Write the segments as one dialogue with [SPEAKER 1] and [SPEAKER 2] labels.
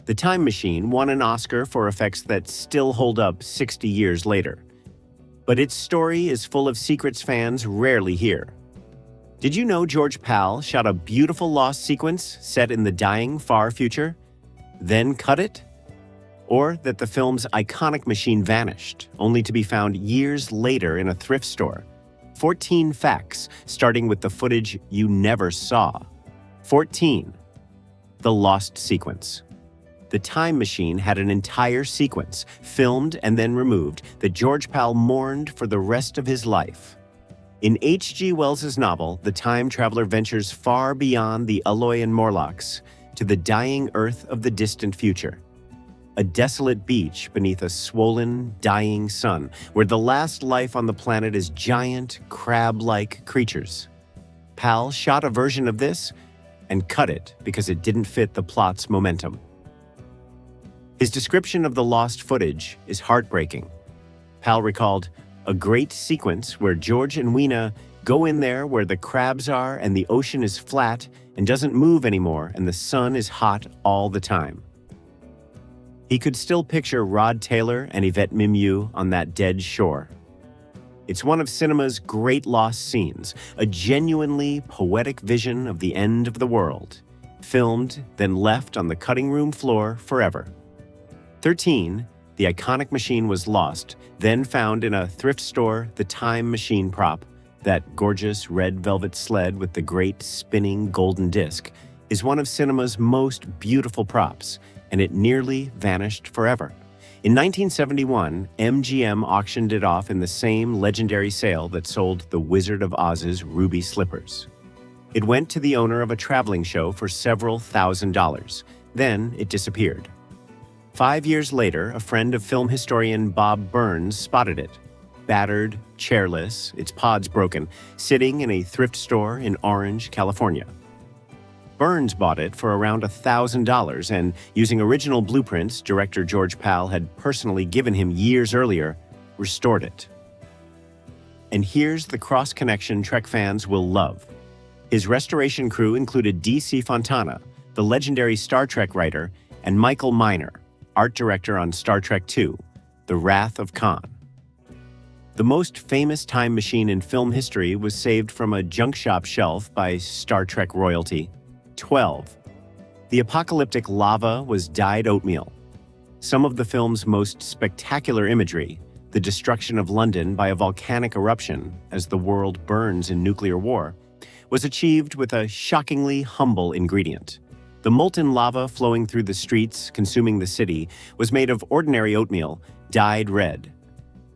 [SPEAKER 1] The Time Machine won an Oscar for effects that still hold up 60 years later. But its story is full of secrets fans rarely hear. Did you know George Pal shot a beautiful lost sequence set in the dying far future, then cut it? Or that the film's iconic machine vanished, only to be found years later in a thrift store? 14 facts, starting with the footage you never saw. 14. The lost sequence. The Time Machine had an entire sequence, filmed and then removed, that George Pal mourned for the rest of his life. In H.G. Wells's novel, the time traveler ventures far beyond the Alloy and Morlocks to the dying Earth of the distant future. A desolate beach beneath a swollen, dying sun, where the last life on the planet is giant, crab-like creatures. Pal shot a version of this and cut it because it didn't fit the plot's momentum. His description of the lost footage is heartbreaking. Pal recalled, "A great sequence where George and Weena go in there where the crabs are and the ocean is flat and doesn't move anymore and the sun is hot all the time." He could still picture Rod Taylor and Yvette Mimieux on that dead shore. It's one of cinema's great lost scenes, a genuinely poetic vision of the end of the world, filmed, then left on the cutting room floor forever. 13. The iconic machine was lost, then found in a thrift store. The Time Machine prop, that gorgeous red velvet sled with the great spinning golden disc, is one of cinema's most beautiful props, and it nearly vanished forever. In 1971, MGM auctioned it off in the same legendary sale that sold the Wizard of Oz's ruby slippers. It went to the owner of a traveling show for several $1,000s. Then it disappeared. 5 years later, a friend of film historian Bob Burns spotted it. Battered, chairless, its pods broken, sitting in a thrift store in Orange, California. Burns bought it for around $1,000 and, using original blueprints director George Pal had personally given him years earlier, restored it. And here's the cross-connection Trek fans will love. His restoration crew included D.C. Fontana, the legendary Star Trek writer, and Michael Miner, art director on Star Trek II, The Wrath of Khan. The most famous time machine in film history was saved from a junk shop shelf by Star Trek royalty. 12. The apocalyptic lava was dyed oatmeal. Some of the film's most spectacular imagery, the destruction of London by a volcanic eruption as the world burns in nuclear war, was achieved with a shockingly humble ingredient. The molten lava flowing through the streets, consuming the city, was made of ordinary oatmeal, dyed red.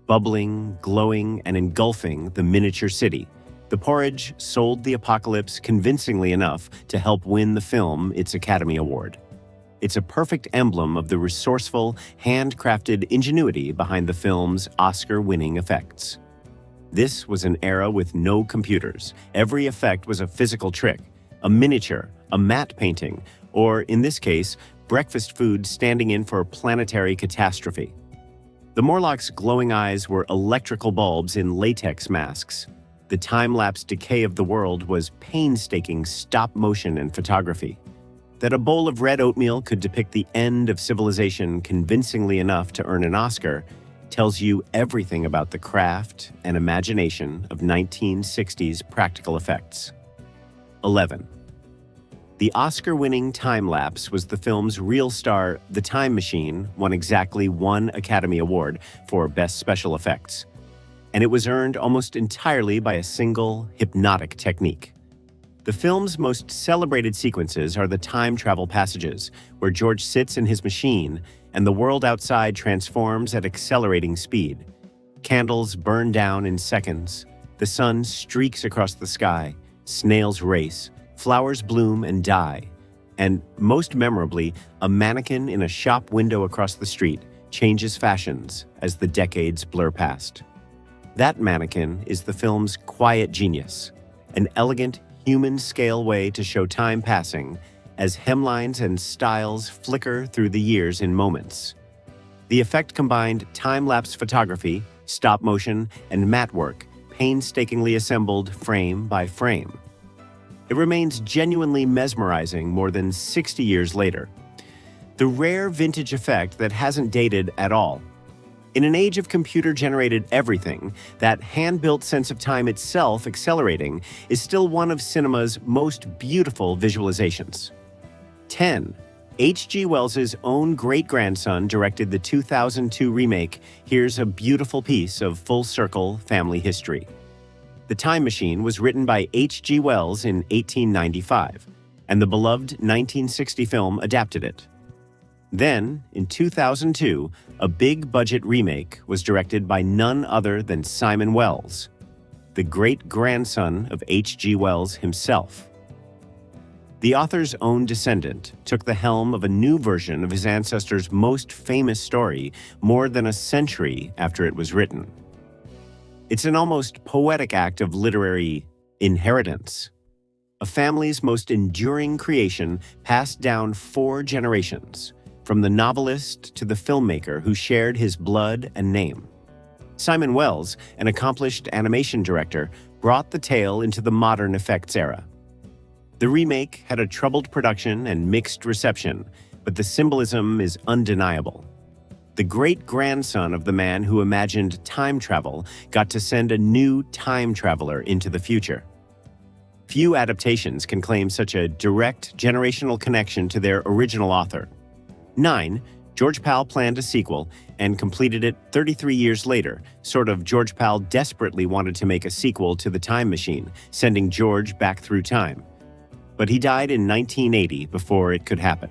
[SPEAKER 1] Bubbling, glowing, and engulfing the miniature city, the porridge sold the apocalypse convincingly enough to help win the film its Academy Award. It's a perfect emblem of the resourceful, handcrafted ingenuity behind the film's Oscar-winning effects. This was an era with no computers. Every effect was a physical trick, a miniature, a matte painting, or, in this case, breakfast food standing in for planetary catastrophe. The Morlocks' glowing eyes were electrical bulbs in latex masks. The time-lapse decay of the world was painstaking stop-motion and photography. That a bowl of red oatmeal could depict the end of civilization convincingly enough to earn an Oscar tells you everything about the craft and imagination of 1960s practical effects. 11. The Oscar-winning time-lapse was the film's real star. The Time Machine won exactly one Academy Award for Best Special Effects, and it was earned almost entirely by a single, hypnotic technique. The film's most celebrated sequences are the time travel passages, where George sits in his machine and the world outside transforms at accelerating speed. Candles burn down in seconds, the sun streaks across the sky, snails race, flowers bloom and die, and, most memorably, a mannequin in a shop window across the street changes fashions as the decades blur past. That mannequin is the film's quiet genius, an elegant, human-scale way to show time passing as hemlines and styles flicker through the years in moments. The effect combined time-lapse photography, stop-motion, and matte work, painstakingly assembled frame by frame. It remains genuinely mesmerizing more than 60 years later. the rare vintage effect that hasn't dated at all. In an age of computer-generated everything, that hand-built sense of time itself accelerating is still one of cinema's most beautiful visualizations. 10. H.G. Wells's own great-grandson directed the 2002 remake. Here's a beautiful piece of full-circle family history. The Time Machine was written by H.G. Wells in 1895, and the beloved 1960 film adapted it. Then, in 2002, a big-budget remake was directed by none other than Simon Wells, the great-grandson of H.G. Wells himself. The author's own descendant took the helm of a new version of his ancestor's most famous story more than a century after it was written. It's an almost poetic act of literary inheritance. A family's most enduring creation passed down 4 generations, from the novelist to the filmmaker who shared his blood and name. Simon Wells, an accomplished animation director, brought the tale into the modern effects era. The remake had a troubled production and mixed reception, but the symbolism is undeniable. The great-grandson of the man who imagined time travel got to send a new time traveler into the future. Few adaptations can claim such a direct generational connection to their original author. 9. George Pal planned a sequel and completed it 33 years later. Sort of George Pal desperately wanted to make a sequel to The Time Machine, sending George back through time. But he died in 1980 before it could happen.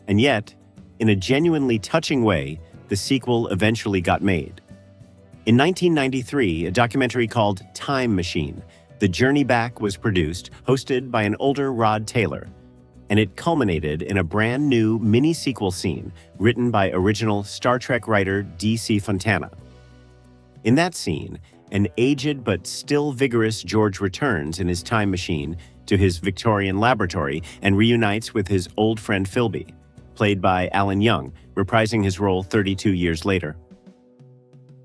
[SPEAKER 1] And yet, in a genuinely touching way, the sequel eventually got made. In 1993, a documentary called Time Machine, The Journey Back, was produced, hosted by an older Rod Taylor, and it culminated in a brand new mini-sequel scene written by original Star Trek writer D.C. Fontana. In that scene, an aged but still vigorous George returns in his time machine to his Victorian laboratory and reunites with his old friend Philby, played by Alan Young, reprising his role 32 years later.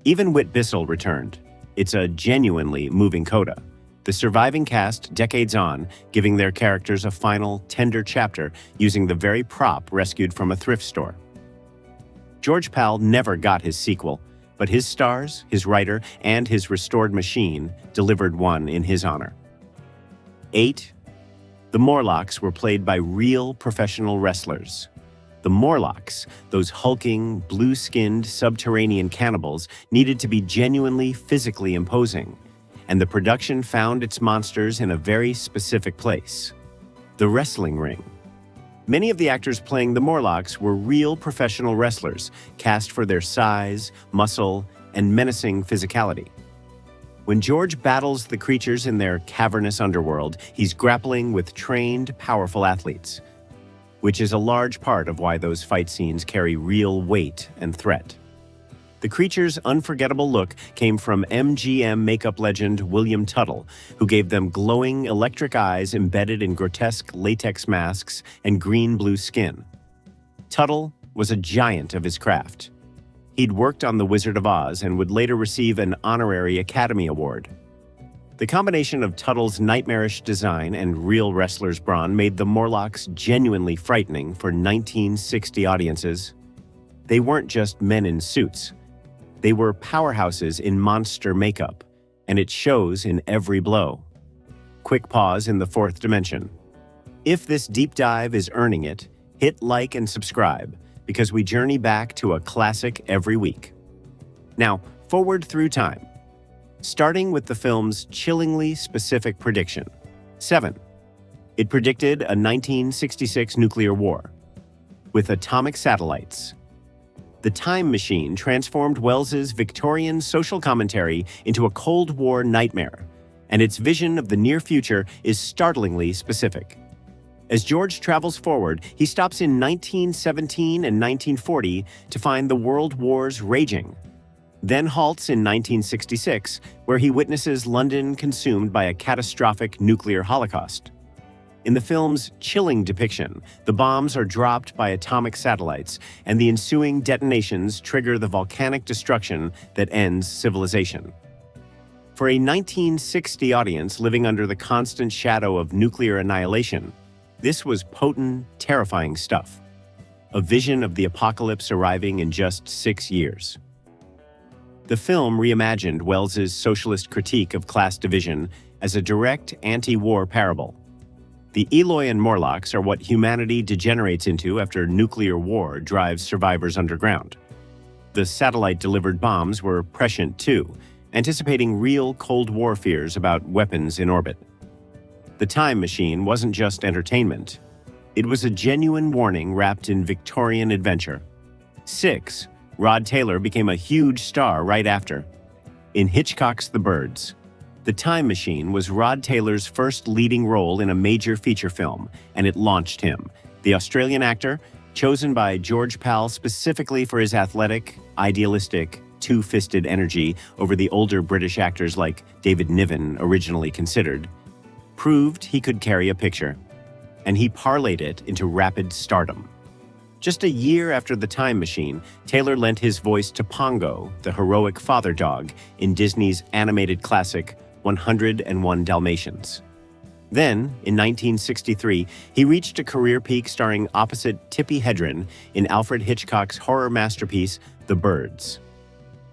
[SPEAKER 1] Even Whit Bissell returned. It's a genuinely moving coda. The surviving cast, decades on, giving their characters a final, tender chapter using the very prop rescued from a thrift store. George Pal never got his sequel, but his stars, his writer, and his restored machine delivered one in his honor. 8. The Morlocks were played by real professional wrestlers. The Morlocks, those hulking, blue-skinned subterranean cannibals, needed to be genuinely physically imposing, and the production found its monsters in a very specific place: the wrestling ring. Many of the actors playing the Morlocks were real professional wrestlers, cast for their size, muscle, and menacing physicality. When George battles the creatures in their cavernous underworld, he's grappling with trained, powerful athletes, which is a large part of why those fight scenes carry real weight and threat. The creature's unforgettable look came from MGM makeup legend William Tuttle, who gave them glowing electric eyes embedded in grotesque latex masks and green-blue skin. Tuttle was a giant of his craft. He'd worked on The Wizard of Oz and would later receive an honorary Academy Award. The combination of Tuttle's nightmarish design and real wrestler's brawn made the Morlocks genuinely frightening for 1960 audiences. They weren't just men in suits. They were powerhouses in monster makeup, and it shows in every blow. Quick pause in the fourth dimension. If this deep dive is earning it, hit like and subscribe, because we journey back to a classic every week. Now, forward through time, starting with the film's chillingly specific prediction. 7. It predicted a 1966 nuclear war. With atomic satellites, The Time Machine transformed Wells's Victorian social commentary into a Cold War nightmare, and its vision of the near future is startlingly specific. As George travels forward, he stops in 1917 and 1940 to find the world wars raging, then halts in 1966, where he witnesses London consumed by a catastrophic nuclear holocaust. In the film's chilling depiction, the bombs are dropped by atomic satellites, and the ensuing detonations trigger the volcanic destruction that ends civilization. For a 1960 audience living under the constant shadow of nuclear annihilation, this was potent, terrifying stuff. a vision of the apocalypse arriving in just 6 years. The film reimagined Wells's socialist critique of class division as a direct anti-war parable. The Eloi and Morlocks are what humanity degenerates into after nuclear war drives survivors underground. The satellite-delivered bombs were prescient too, anticipating real Cold War fears about weapons in orbit. The Time Machine wasn't just entertainment. It was a genuine warning wrapped in Victorian adventure. 6. Rod Taylor became a huge star right after. In Hitchcock's The Birds, The Time Machine was Rod Taylor's first leading role in a major feature film, and it launched him. The Australian actor, chosen by George Pal specifically for his athletic, idealistic, two-fisted energy over the older British actors like David Niven originally considered, proved he could carry a picture, and he parlayed it into rapid stardom. Just a year after The Time Machine, Taylor lent his voice to Pongo, the heroic father dog, in Disney's animated classic 101 Dalmatians. Then, in 1963, he reached a career peak starring opposite Tippi Hedren in Alfred Hitchcock's horror masterpiece, The Birds.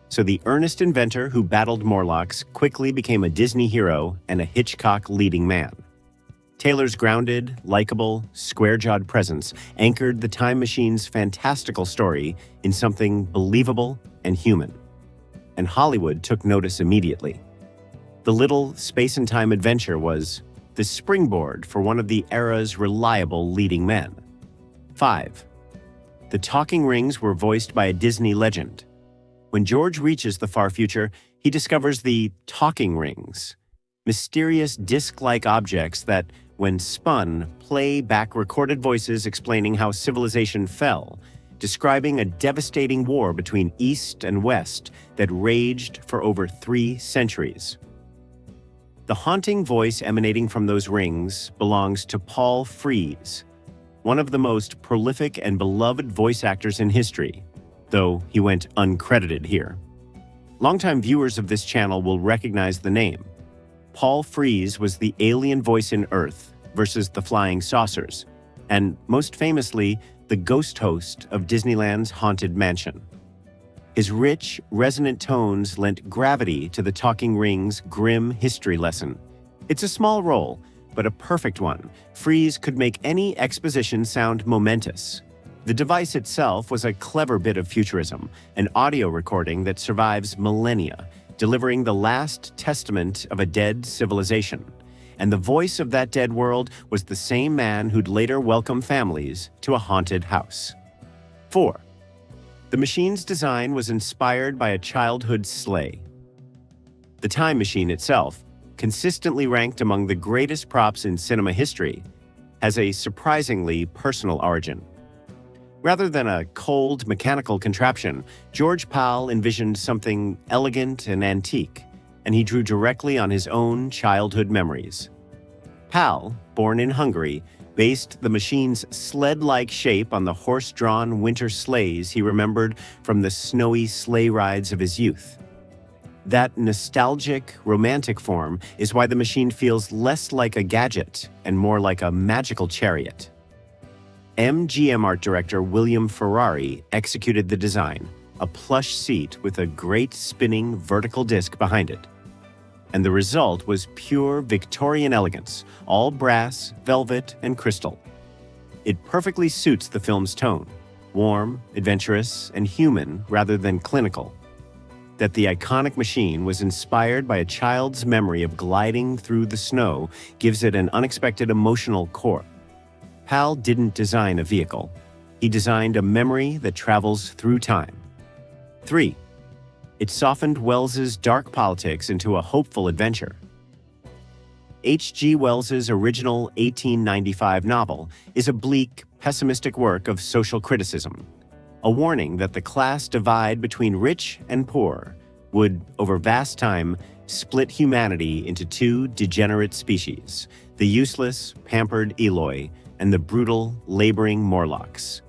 [SPEAKER 1] So the earnest inventor who battled Morlocks quickly became a Disney hero and a Hitchcock leading man. Taylor's grounded, likable, square-jawed presence anchored The Time Machine's fantastical story in something believable and human. And Hollywood took notice immediately. The little space and time adventure was the springboard for one of the era's reliable leading men. 5. The talking rings were voiced by a Disney legend. When George reaches the far future, he discovers the talking rings, mysterious disc-like objects that, when spun, play back recorded voices explaining how civilization fell, describing a devastating war between East and West that raged for over 3 centuries. The haunting voice emanating from those rings belongs to Paul Frees, one of the most prolific and beloved voice actors in history, though he went uncredited here. Longtime viewers of this channel will recognize the name. Paul Frees was the alien voice in Earth versus the Flying Saucers, and most famously, the ghost host of Disneyland's Haunted Mansion. His rich, resonant tones lent gravity to the talking ring's grim history lesson. It's a small role, but a perfect one. Frees could make any exposition sound momentous. The device itself was a clever bit of futurism, an audio recording that survives millennia, delivering the last testament of a dead civilization. And the voice of that dead world was the same man who'd later welcome families to a haunted house. 4. The machine's design was inspired by a childhood sleigh. The Time Machine itself, consistently ranked among the greatest props in cinema history, has a surprisingly personal origin. Rather than a cold, mechanical contraption, George Pal envisioned something elegant and antique, and he drew directly on his own childhood memories. Pal, born in Hungary, based the machine's sled-like shape on the horse-drawn winter sleighs he remembered from the snowy sleigh rides of his youth. That nostalgic, romantic form is why the machine feels less like a gadget and more like a magical chariot. MGM art director William Ferrari executed the design, a plush seat with a great spinning vertical disc behind it. And the result was pure Victorian elegance, all brass, velvet, and crystal. It perfectly suits the film's tone, warm, adventurous, and human rather than clinical. That the iconic machine was inspired by a child's memory of gliding through the snow gives it an unexpected emotional core. Pal didn't design a vehicle. He designed a memory that travels through time. 3. It softened Wells's dark politics into a hopeful adventure. H.G. Wells's original 1895 novel is a bleak, pessimistic work of social criticism, a warning that the class divide between rich and poor would, over vast time, split humanity into 2 degenerate species, the useless, pampered Eloi and the brutal, laboring Morlocks.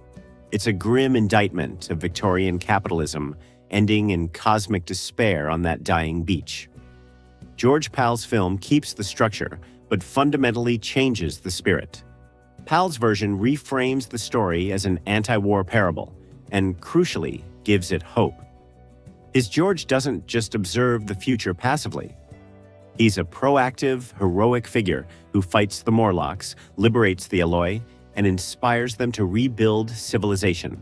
[SPEAKER 1] It's a grim indictment of Victorian capitalism, ending in cosmic despair on that dying beach. George Pal's film keeps the structure, but fundamentally changes the spirit. Pal's version reframes the story as an anti-war parable and, crucially, gives it hope. His George doesn't just observe the future passively. He's a proactive, heroic figure who fights the Morlocks, liberates the Eloi, and inspires them to rebuild civilization.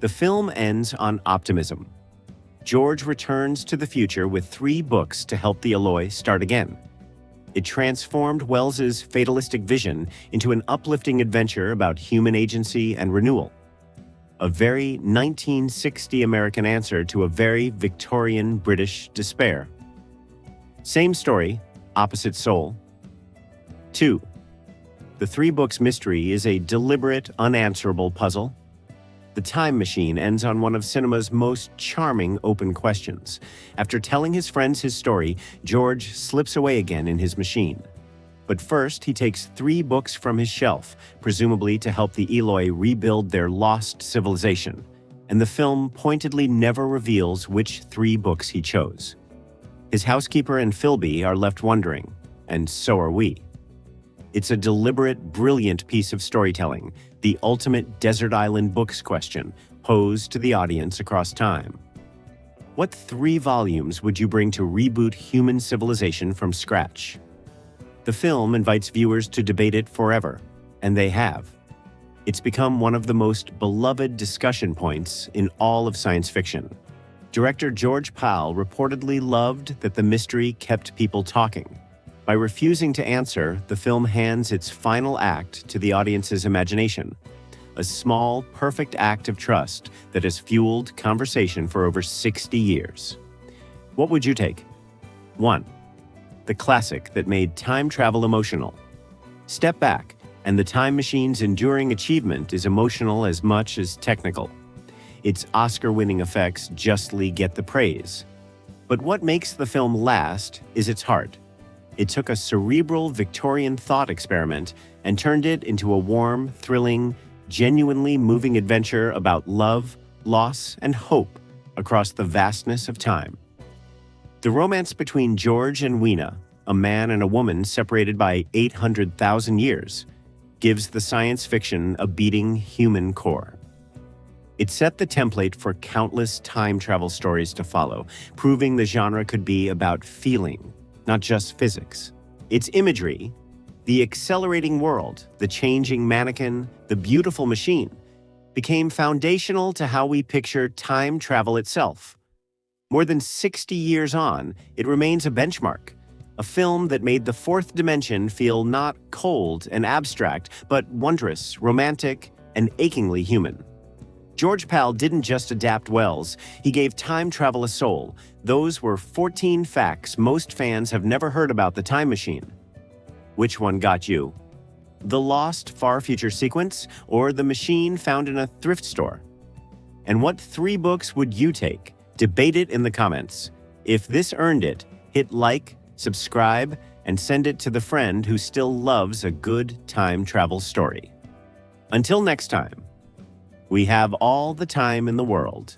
[SPEAKER 1] The film ends on optimism. George returns to the future with 3 books to help the Eloi start again. It transformed Wells's fatalistic vision into an uplifting adventure about human agency and renewal. A very 1960 American answer to a very Victorian British despair. Same story, opposite soul. 2. The 3 books mystery is a deliberate, unanswerable puzzle. The Time Machine ends on one of cinema's most charming open questions. After telling his friends his story, George slips away again in his machine. But first, he takes 3 books from his shelf, presumably to help the Eloi rebuild their lost civilization. And the film pointedly never reveals which 3 books he chose. His housekeeper and Philby are left wondering, and so are we. It's a deliberate, brilliant piece of storytelling, the ultimate desert island books question, posed to the audience across time. What 3 volumes would you bring to reboot human civilization from scratch? The film invites viewers to debate it forever, and they have. It's become one of the most beloved discussion points in all of science fiction. Director George Pal reportedly loved that the mystery kept people talking. By refusing to answer, the film hands its final act to the audience's imagination. A small, perfect act of trust that has fueled conversation for over 60 years. What would you take? 1. The classic that made time travel emotional. Step back, and the Time Machine's enduring achievement is emotional as much as technical. Its Oscar-winning effects justly get the praise. But what makes the film last is its heart. It took a cerebral Victorian thought experiment and turned it into a warm, thrilling, genuinely moving adventure about love, loss, and hope across the vastness of time. The romance between George and Weena, a man and a woman separated by 800,000 years, gives the science fiction a beating human core. It set the template for countless time travel stories to follow, proving the genre could be about feeling, not just physics. Its imagery, the accelerating world, the changing mannequin, the beautiful machine, became foundational to how we picture time travel itself. More than 60 years on, it remains a benchmark, a film that made the 4th dimension feel not cold and abstract, but wondrous, romantic, and achingly human. George Pal didn't just adapt Wells, he gave time travel a soul. Those were 14 facts most fans have never heard about the Time Machine. Which one got you? The lost far future sequence, or the machine found in a thrift store? And what 3 books would you take? Debate it in the comments. If this earned it, hit like, subscribe, and send it to the friend who still loves a good time travel story. Until next time, we have all the time in the world.